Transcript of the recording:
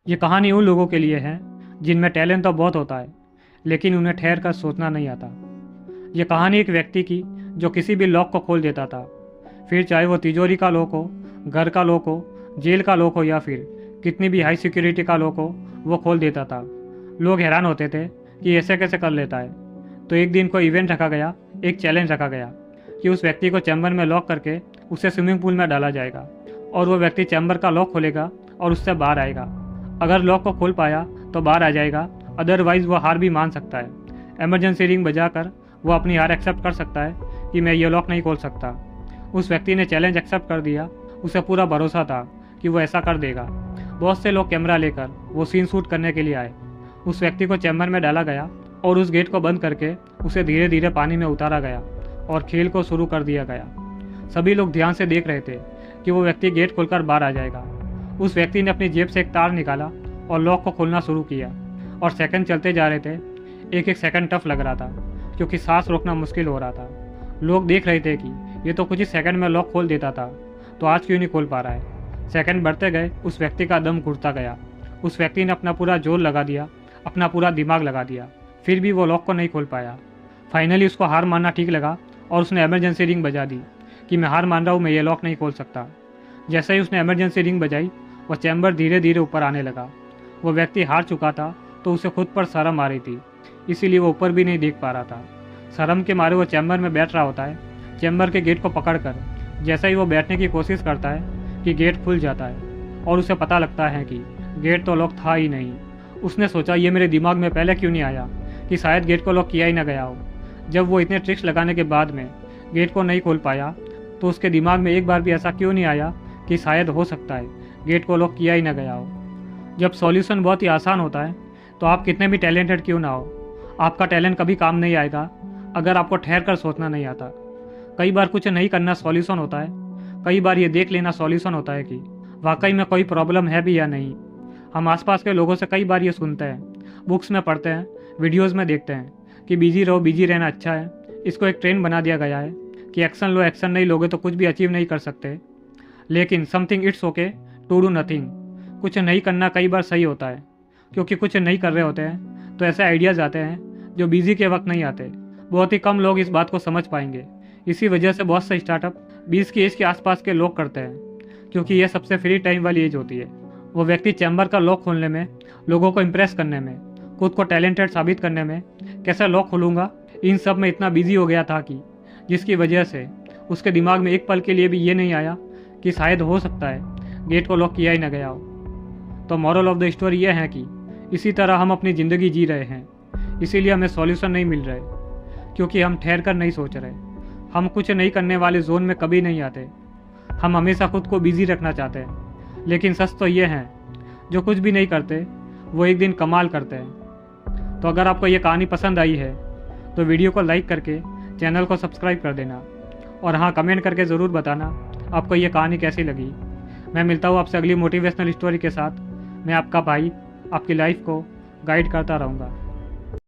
ये कहानी उन लोगों के लिए है जिनमें टैलेंट तो बहुत होता है, लेकिन उन्हें ठहर कर सोचना नहीं आता। ये कहानी एक व्यक्ति की जो किसी भी लॉक को खोल देता था, फिर चाहे वो तिजोरी का लॉक हो, घर का लॉक हो, जेल का लॉक हो या फिर कितनी भी हाई सिक्योरिटी का लॉक हो, वो खोल देता था। लोग हैरान होते थे कि ऐसे कैसे कर लेता है। तो एक दिन कोई इवेंट रखा गया, एक चैलेंज रखा गया कि उस व्यक्ति को चैम्बर में लॉक करके उसे स्विमिंग पूल में डाला जाएगा और वो व्यक्ति चैम्बर का लॉक खोलेगा और उससे बाहर आएगा। अगर लॉक को खोल पाया तो बाहर आ जाएगा, अदरवाइज वो हार भी मान सकता है। इमरजेंसी रिंग बजाकर वो अपनी हार एक्सेप्ट कर सकता है कि मैं ये लॉक नहीं खोल सकता। उस व्यक्ति ने चैलेंज एक्सेप्ट कर दिया। उसे पूरा भरोसा था कि वो ऐसा कर देगा। बहुत से लोग कैमरा लेकर वो सीन शूट करने के लिए आए। उस व्यक्ति को चैम्बर में डाला गया और उस गेट को बंद करके उसे धीरे धीरे पानी में उतारा गया और खेल को शुरू कर दिया गया। सभी लोग ध्यान से देख रहे थे कि वो व्यक्ति गेट खोलकर बाहर आ जाएगा। उस व्यक्ति ने अपनी जेब से एक तार निकाला और लॉक को खोलना शुरू किया और सेकंड चलते जा रहे थे। एक एक सेकंड टफ लग रहा था क्योंकि सांस रोकना मुश्किल हो रहा था। लोग देख रहे थे कि ये तो कुछ ही सेकंड में लॉक खोल देता था, तो आज क्यों नहीं खोल पा रहा है। सेकंड बढ़ते गए, उस व्यक्ति का दम घुटता गया। उस व्यक्ति ने अपना पूरा जोर लगा दिया, अपना पूरा दिमाग लगा दिया, फिर भी वो लॉक को नहीं खोल पाया। फाइनली उसको हार मानना ठीक लगा और उसने इमरजेंसी रिंग बजा दी कि मैं हार मान रहा हूँ, मैं ये लॉक नहीं खोल सकता। जैसे ही उसने इमरजेंसी रिंग बजाई, वह चैम्बर धीरे धीरे ऊपर आने लगा। वो व्यक्ति हार चुका था तो उसे खुद पर शर्म आ रही थी, इसीलिए वो ऊपर भी नहीं देख पा रहा था। शर्म के मारे वो चैम्बर में बैठ रहा होता है। चैम्बर के गेट को पकड़कर जैसा ही वो बैठने की कोशिश करता है कि गेट खुल जाता है और उसे पता लगता है कि गेट तो लॉक था ही नहीं। उसने सोचा ये मेरे दिमाग में पहले क्यों नहीं आया कि शायद गेट को लॉक किया ही ना गया हो। जब वो इतने ट्रिक्स लगाने के बाद में गेट को नहीं खोल पाया तो उसके दिमाग में एक बार भी ऐसा क्यों नहीं आया कि शायद हो सकता है गेट को लॉक किया ही ना गया हो। जब सॉल्यूशन बहुत ही आसान होता है तो आप कितने भी टैलेंटेड क्यों ना हो, आपका टैलेंट कभी काम नहीं आएगा अगर आपको ठहर कर सोचना नहीं आता। कई बार कुछ नहीं करना सॉल्यूशन होता है, कई बार ये देख लेना सॉल्यूशन होता है कि वाकई में कोई प्रॉब्लम है भी या नहीं। हम आसपास के लोगों से कई बार ये सुनते हैं, बुक्स में पढ़ते हैं, वीडियोस में देखते हैं कि बिजी रहो, बिजी रहना अच्छा है। इसको एक ट्रेंड बना दिया गया है कि एक्शन लो, एक्शन नहीं लोगे तो कुछ भी अचीव नहीं कर सकते। लेकिन something it's okay to do nothing. कुछ नहीं करना कई बार सही होता है, क्योंकि कुछ नहीं कर रहे होते हैं तो ऐसे आइडियाज़ आते हैं जो बिजी के वक्त नहीं आते। बहुत ही कम लोग इस बात को समझ पाएंगे। इसी वजह से बहुत से स्टार्टअप 20 की एज के आसपास के लोग करते हैं, क्योंकि यह सबसे फ्री टाइम वाली एज होती है। वो व्यक्ति चैम्बर का लॉक खोलने में, लोगों को इम्प्रेस करने में, खुद को टैलेंटेड साबित करने में, कैसे लॉक खोलूँगा, इन सब में इतना बिजी हो गया था कि जिसकी वजह से उसके दिमाग में एक पल के लिए भी ये नहीं आया कि शायद हो सकता है गेट को लॉक किया ही ना गया हो। तो मॉरल ऑफ द स्टोरी यह है कि इसी तरह हम अपनी ज़िंदगी जी रहे हैं, इसीलिए हमें सॉल्यूशन नहीं मिल रहे, क्योंकि हम ठहर कर नहीं सोच रहे। हम कुछ नहीं करने वाले जोन में कभी नहीं आते। हम हमेशा खुद को बिजी रखना चाहते हैं, लेकिन सच तो ये है जो कुछ भी नहीं करते वो एक दिन कमाल करते हैं। तो अगर आपको ये कहानी पसंद आई है तो वीडियो को लाइक करके चैनल को सब्सक्राइब कर देना, और हाँ, कमेंट करके ज़रूर बताना आपको ये कहानी कैसी लगी। मैं मिलता हूँ आपसे अगली मोटिवेशनल स्टोरी के साथ। मैं आपका भाई आपकी लाइफ को गाइड करता रहूँगा।